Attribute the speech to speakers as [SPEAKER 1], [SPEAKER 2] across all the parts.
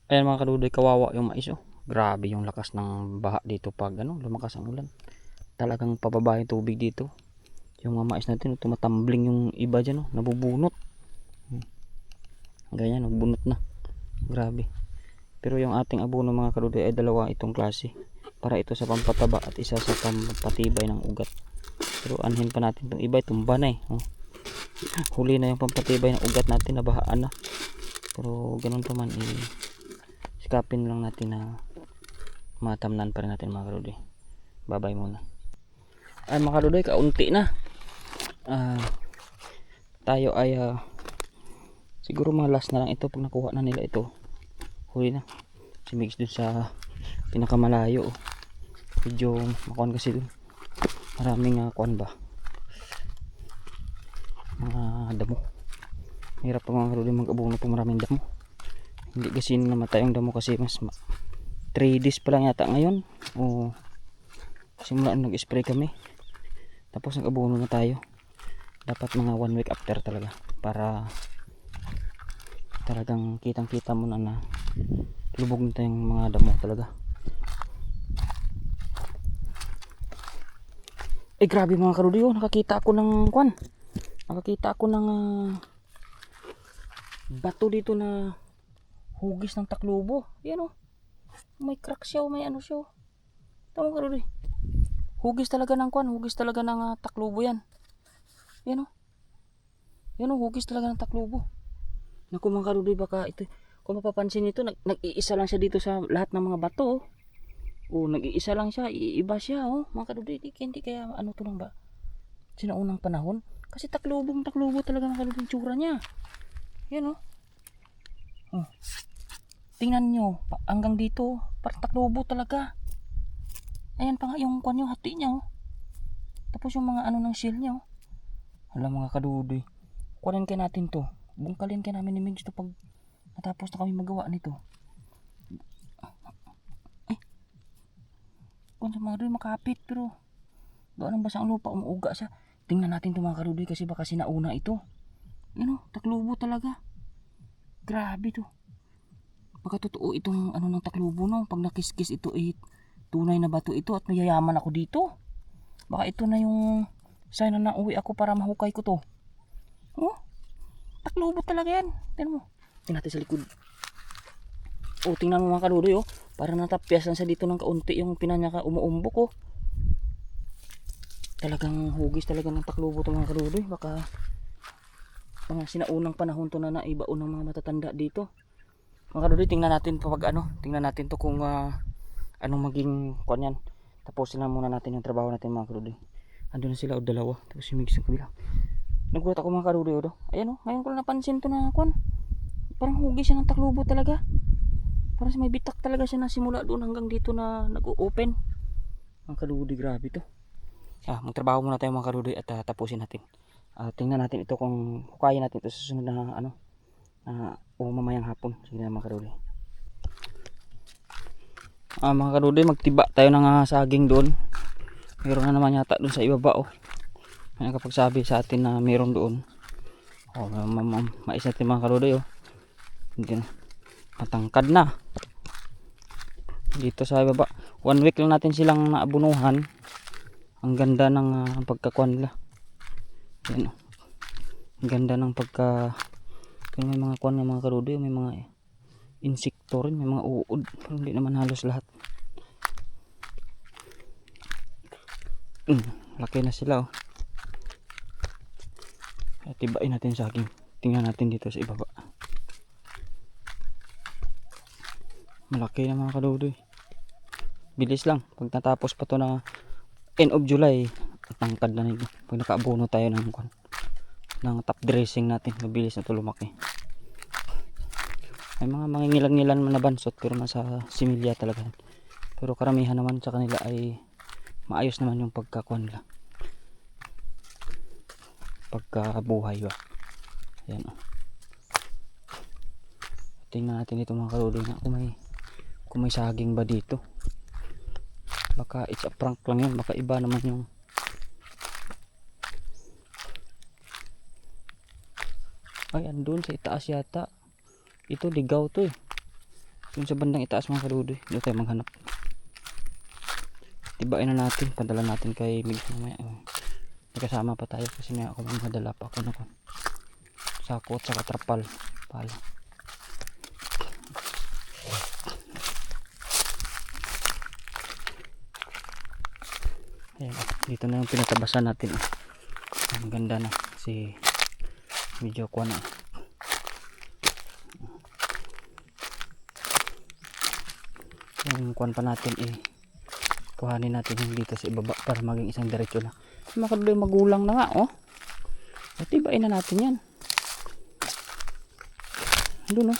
[SPEAKER 1] Ayan mga kadudoy, kawawa yung mais oh. Grabe yung lakas ng baha dito pag lumakas ang ulan. Talagang pababa yung tubig dito. Yung mga mais natin tumatambling yung iba dyan oh, nabubunot. Ganyan, nagbunot na. Grabe. Pero yung ating abono mga kadudoy ay dalawa itong klase. Para ito sa pampataba at isa sa pampatibay ng ugat. Pero anhin pa natin itong iba, tumba na eh. Oh. Huli na yung pampatibay ng ugat natin, nabahaan na. Pero ganun pa man sikapin lang natin na matamnan pa rin natin mga kadudoy. Babay muna. Ay mga kadudoy, kaunti na. Tayo ay siguro mga last na lang ito pag nakuha na nila ito. Huli na. Si Mix dun sa pinakamalayo. Medyo makuhan kasi dun. Maraming kuhan ba? Mga damo. Hirap pa mga kadudoy mag-abono pag maraming damo. Hindi kasi namatay ang damo kasi mas 3 days pa lang yata ngayon. O simula nag-spray kami. Tapos nag-abono na tayo. Dapat mga 1 week after talaga para talagang kitang kita mo na lubog na tayong mga damo talaga. Grabe mga kadudoy oh, nakakita ako ng kwan. Nakakita ako ng bato dito na hugis ng taklubo. Yan oh. May crack siya oh, may ano siya oh. Tama kadudoy. Hugis talaga ng kwan, hugis talaga ng taklubo yan. Yan oh. Yan oh, hugis talaga ng taklubo. Naku mga kadudoy, baka ito, kung mapapansin nito, nag-iisa lang siya dito sa lahat ng mga bato oh. Oh, nag-iisa lang siya, iiba siya oh. Mga kadudoy, hindi kaya ano to lang ba? Sinaunang panahon? Kasi taklubo talaga mga kadudoy yung tsura niya. Yan oh. Oh. Tingnan nyo, hanggang dito, parang taklubo talaga. Ayan pa nga yung kwan yung hati niya oh. Tapos yung mga ano ng shell niya oh. Hala mga kadudoy, kunin kaya natin to. Bungkalin kaya namin ni Migs to pag natapos na kami magawa nito. Kung sa mga kadudoy makapit pero doon ang basang lupa, umuuga siya. Tingnan natin to mga kadudoy kasi baka sinauna ito. Yan oh, taklubo talaga. Grabe to. Baka totoo itong ano ng taklubo no. Pag nakiskis ito tunay na bato ito at mayayaman ako dito. Baka ito na yung sign na nauwi ako para mahukay ko to. Oh, taklubo talaga yan. Tingnan mo. Tingnan natin sa likod. Oh, tingnan mo mga kadudoy oh. Para natapyasan sa dito ng kaunti yung pinanyaka umuumbok oh. Talagang hugis talaga ng taklubo to mga kadudoy. Baka mga sinaunang panahon to na naibaon ng mga matatanda dito. Mga kadudoy, tingnan natin pag tingnan natin to kung anong maging kuan yan. Tapusin na muna natin yung trabaho natin mga kadudoy. Andun na sila o dalawa. Tapos si Mix sa kabila. Nagulat ako mga kadudoy o. Ayan o, ngayon ko lang napansin to na kuan. Parang hugis siya ng taklubo talaga. Parang may bitak talaga siya na simula doon hanggang dito na nag-open. Mga kadudoy, grabe to. Magtrabaho muna tayo mga kadudoy at tapusin natin. Tingnan natin ito kung hukayin natin ito sa susunod na o mamayang hapon. Sige na mga kadudoy. Mga kadudoy, magtiba tayo ng saging doon. Meron na naman yata doon sa ibaba oh. May nakapagsabi sa atin na meron doon. Oh, mais natin mga kadudoy oh. Hindi na. Matangkad na. Dito sa ibaba. 1 week lang natin silang naabunuhan. Ang ganda ng pagkakuan nila. Yan oh. Ang ganda ng pagka may mga kuan ng mga kadudoy, may mga insekto rin, may mga uod, pero hindi naman halos lahat. Laki na sila oh. Tibain natin sa akin. Tingnan natin dito sa ibaba. Malaki na mga kadudoy. Bilis lang. Pag natapos pa to na end of July, tangkad na nito. Pag nakaabuno tayo ng top dressing natin, mabilis na to lumaki. May mga mangingilan-ngilan man na bansot pero nasa similya talaga. Pero karamihan naman sa kanila ay maayos naman yung pagkakuan nila. Pagkabuhay ba. Ayan o. Tingnan natin dito mga kadudoy na kung may saging ba dito. Baka it's a prank lang yun. Baka iba naman yung ay andun sa itaas yata. Ito ligaw to eh. Yun sa bandang itaas mga kadudoy. Doon tayo maghanap. Tibain na natin. Padala natin kay Migs mamaya. Nagkasama pa tayo kasi may ako madala pa ako na ko. Sako at saka trapal. Pala. Ayan, dito na yung pinatabasan natin. Ang ganda na. Kasi medyo kuha na. Yung kuhan pa natin kuhanin natin yung dito sa ibaba para maging isang diretso na. Makaduloy magulang na nga at ibain na natin yan doon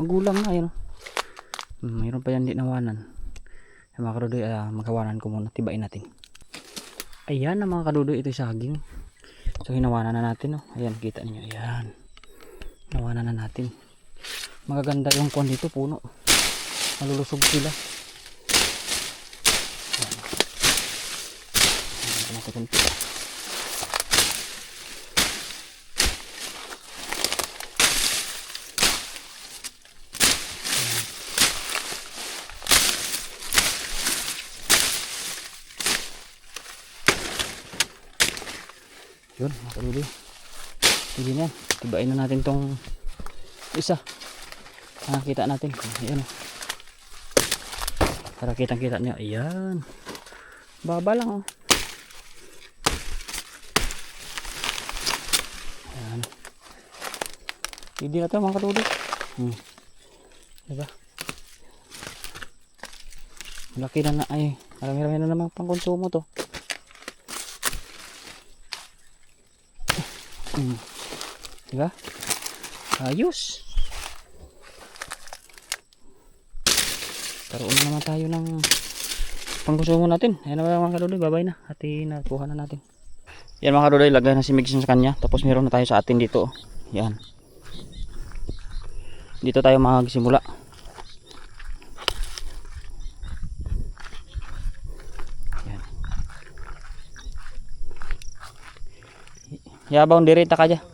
[SPEAKER 1] magulang na yun mayroon pa yan di nawanan. Mga kadudoy magkawanan ko muna, tibain natin. Ayan na mga kadudoy, ito yung saging. So hinawanan na natin ayan kita niyo, ayan nawanan na natin. Magaganda yung kuhan dito, puno malulusog sila. Yun mga kadudoy, sige na yan, tibain na natin tong isa. Nakakita natin, ayan para kitang kita nyo, ayan baba lang ayan, hindi na ito mga kadudoy. Diba malaki na ay marami-rami na naman pang konsumo to. Diba ayos. Karoon naman tayo ng pangkonsumo natin. Ayan na mga kadudoy, babay na. Hati na, kuha na natin. Yan mga kadudoy, lagay na si Migs sa kanya. Tapos meron na tayo sa atin dito. Yan. Dito tayo magsimula. Yan. Yabaw dirita ka dyan.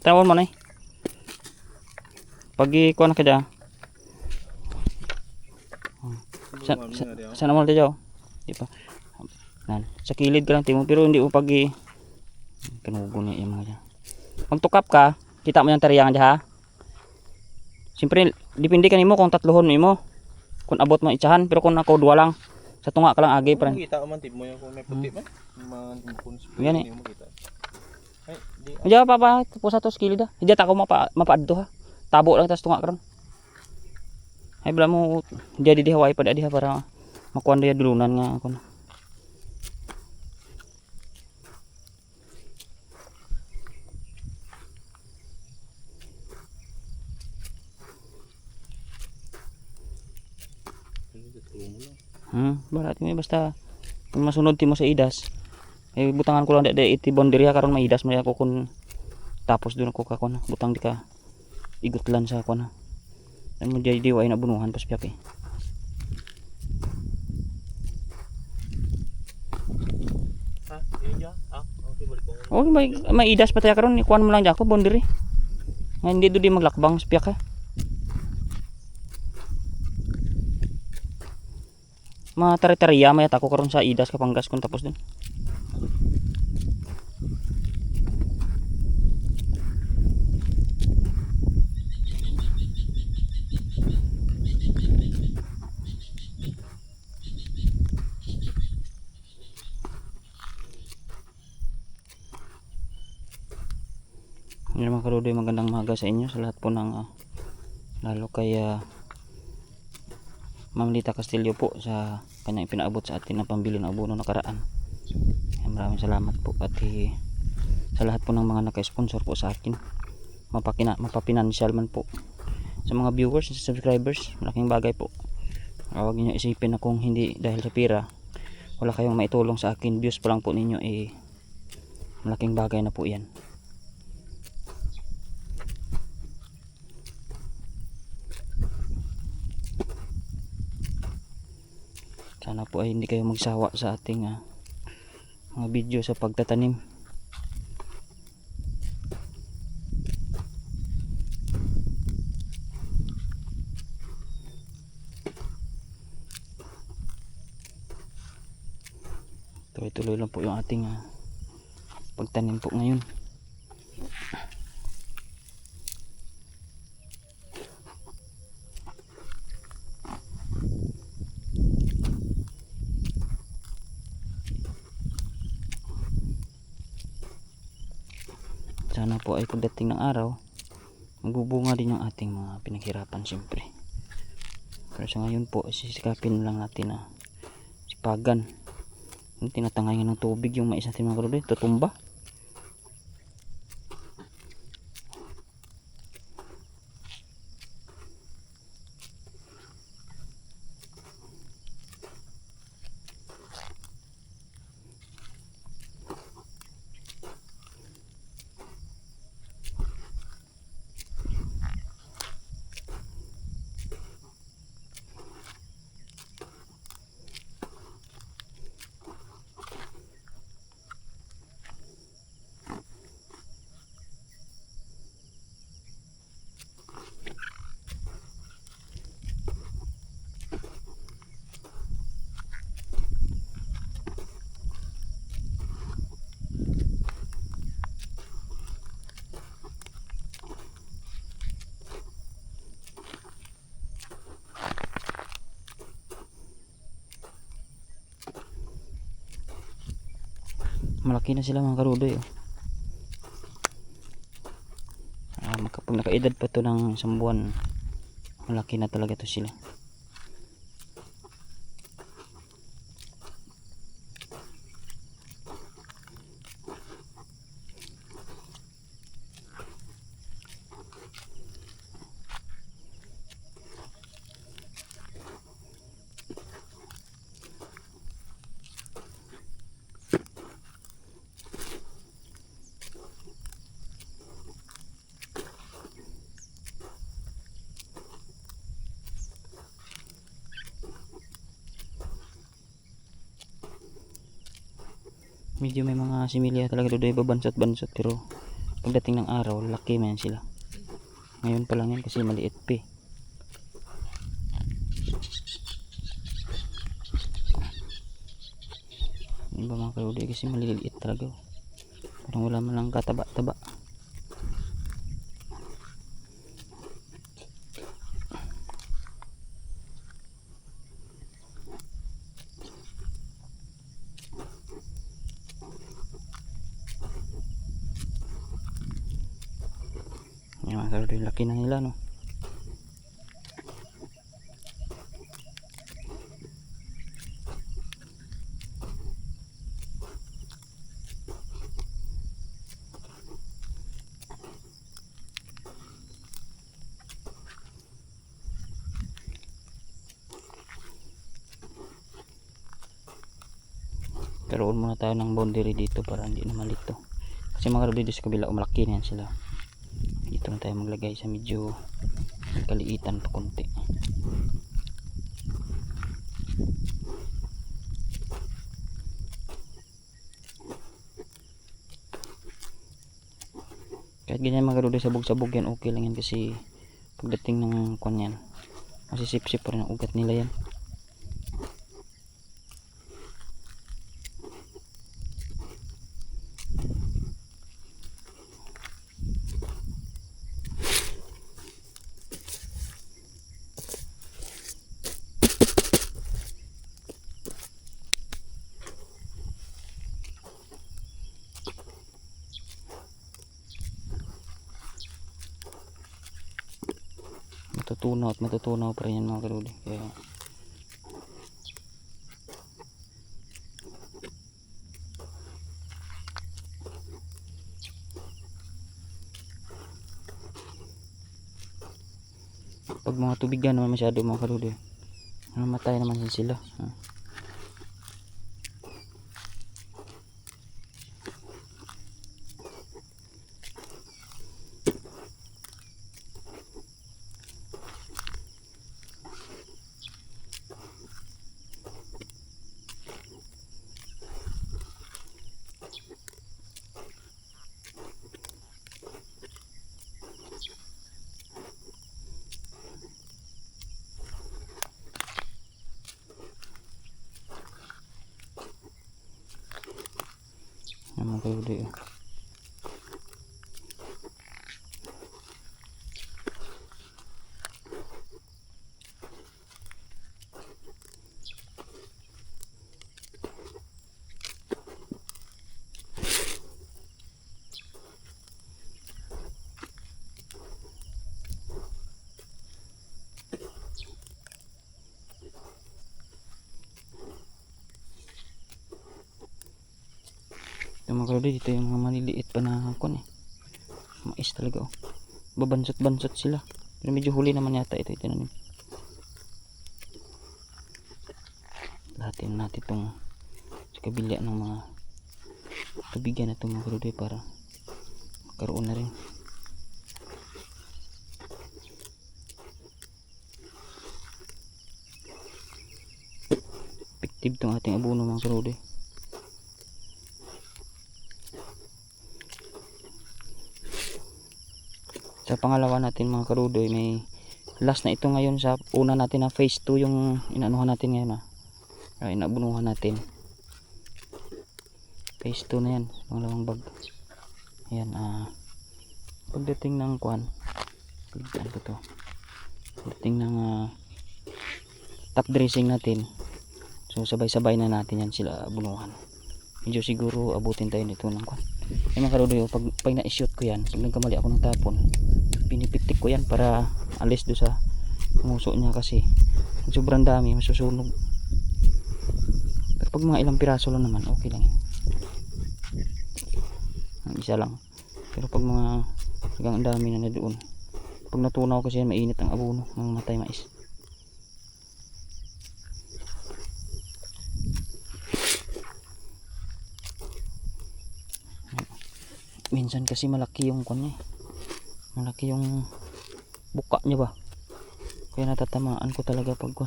[SPEAKER 1] Tawon mo na pag-ikuha na ka dyan. Sana mo tayo di pa sa kilid ka lang timo, pero hindi mo pag kanugo niya yung mga dyan. Magtukap ka, kita mo yung tariyangan dyan ha. Siyempre depende ka nimo kung tatlohon mo kung abot mo itsahan, pero kung ako dua lang sa tunga ka lang agi pa rin.
[SPEAKER 2] Kita man tip mo yung kung may puti man man
[SPEAKER 1] yan diyan pa tapos sa to skilid ha. Diyan ako mapaadto ha, tabo lang tas tunga karon. Ay bala mo jadi dihaway pa diha para makuha dia dulunan nga ako na. Barat mi basta kung masunod ti mo sa idas. Butangan ko lang dai iti boundary karon maidas man ako kun tapos doon ako ka kun butang di ka igutlan sa kun. Mo jadi way na bunuhan pas piyak may idas pa tayo karon ikuan mo lang jako boundary. Hindi do di maglakbang sa piyak ha. Matari-tariya may atako karon sa idas Kapanggas kun tapos din. Yan mga kadudoy, magandang maga sa inyo sa lahat po ng lalo kay Ma'am Lita Castillo po sa kanyang ipinaabot sa atin na pambili ng abono nakaraan. Maraming salamat po at sa lahat po ng mga naka-sponsor po sa akin, mapapinansyal man po, sa mga viewers, sa subscribers, malaking bagay po. Huwag niyo isipin na kung hindi dahil sa pira wala kayong maitulong sa akin, views pa lang po ninyo malaking bagay na po yan. Sana po ay hindi kayo magsawa sa ating mga video sa pagtatanim. tuloy-tuloy lang po yung ating pagtanim po ngayon. Sana po ay pagdating ng araw magbubunga din yung ating mga pinaghirapan siyempre. Pero sa ngayon po sisikapin lang natin na sipagan. Yung tinatangayan ng tubig yung mais natin mga kaluluy, tutumba. Malaki na sila mga karudoy. Kapag nakaedad pa to ng isang buwan, malaki na talaga to sila. Medyo may mga similya talaga doon, iba bansot-bansot, pero pagdating ng araw laki man sila. Ngayon pa lang yan kasi maliit pa eh. Iba mga karudoy kasi maliliit talaga, parang wala man lang kataba-taba. Yan mga karudoy, laki na nila no. Karoon muna tayo ng boundary dito para hindi na malito. Kasi mga karudoy sa kabila malaki na yan sila. Dito na tayo maglagay sa medyo kaliitan pa konti. Kahit ganyan mga karudoy, sabog-sabog yan, okay lang yan kasi pagdating ng kwan yan masisip-sip pa rin ang ugat nila yan. Matutunaw at matutunaw pa rin yan mga karudoy. Kaya pag mga tubigan naman masyado mga karudoy, namatay naman din sila. karudoy. Yung mga karudoy, dito yung mga maliliit pa na kon eh. Mais talaga oh. Babansot-bansot sila. Pero medyo huli naman yata ito itinanim. Lahatin natin itong sa kabila ng mga tubigyan na itong mga karudoy para magkaroon na rin. Effective itong ating abono mga karudoy. Sa pangalawa natin mga karudoy, may last na ito ngayon sa una natin na phase 2 yung inanuhan natin ngayon inabunuhan natin. Phase 2 na yan, pangalawang bag. Ayan, pagdating ng kuan, pagdating ko to, pagdating ng top dressing natin, so sabay-sabay na natin yan sila bunuhan. Medyo siguro abutin tayo nito ng kuan. Yung mga karudoy, pag na-shoot ko yan, pag nagkamali ako ng tapon, pinipitik ko yan para alis do sa muso niya kasi sobrang dami, masusunog. Pero pag mga ilang piraso lang naman, okay lang yan. Ang isa lang. Pero pag mga hanggang dami na doon, pag natunaw kasi yan, mainit ang abono ng matay mais. Minsan kasi malaki yung kanya, malaki yung buka niya ba, kaya natatamaan ko talaga pag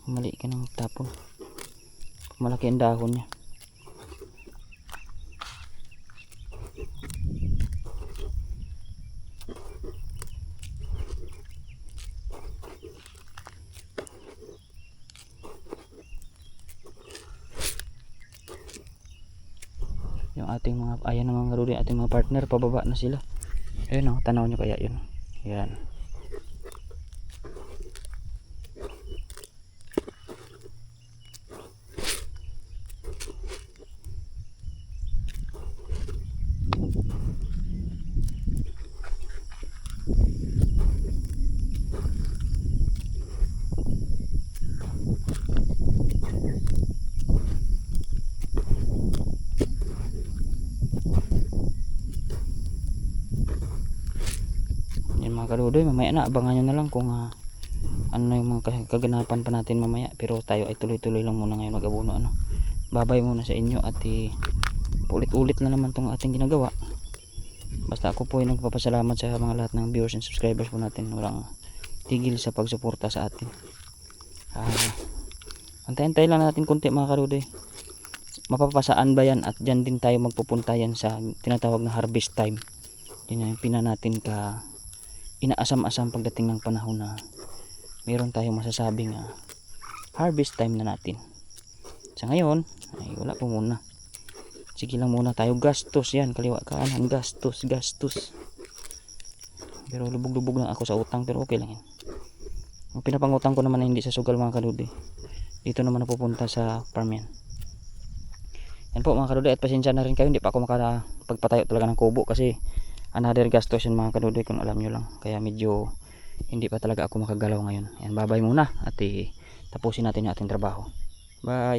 [SPEAKER 1] mali ka ng tapon, malaki ang dahon niya. Yung ating mga, ayan na mga karudoy, ating mga partner, pababa na sila. Ayun o, tanaw nyo kaya yun. Ayan. Mga karudoy, mamaya na abangan nyo na lang kung ano yung mga kaganapan pa natin mamaya, pero tayo ay tuloy-tuloy lang muna ngayon mag-abono. Babay muna sa inyo at ulit-ulit na naman tong ating ginagawa. Basta ako po ay nagpapasalamat sa mga lahat ng viewers and subscribers po natin, walang tigil sa pagsuporta sa atin. Antay-antay lang natin konti mga karudoy, mapapasaan ba yan, at dyan din tayo magpupunta yan sa tinatawag na harvest time. Yun yung pina natin ka inaasam-asam pagdating ng panahon na meron tayong masasabing harvest time na natin. Sa ngayon ay wala po muna, sige lang muna tayo, gastos yan, kaliwa kanan, gastos. Pero lubog-lubog lang ako sa utang, pero okay lang yan. Ang pinapangutang ko naman ay hindi sa sugal mga karudoy, dito naman napupunta sa farm yan. Yan po mga karudoy, at pasensya na rin kayo, hindi pa ako makapagpatayo talaga ng kubo kasi another gastos yan mga karudoy, kung alam nyo lang. Kaya medyo hindi pa talaga ako makagalaw ngayon. Yan, babay muna at tapusin natin yung ating trabaho. Bye.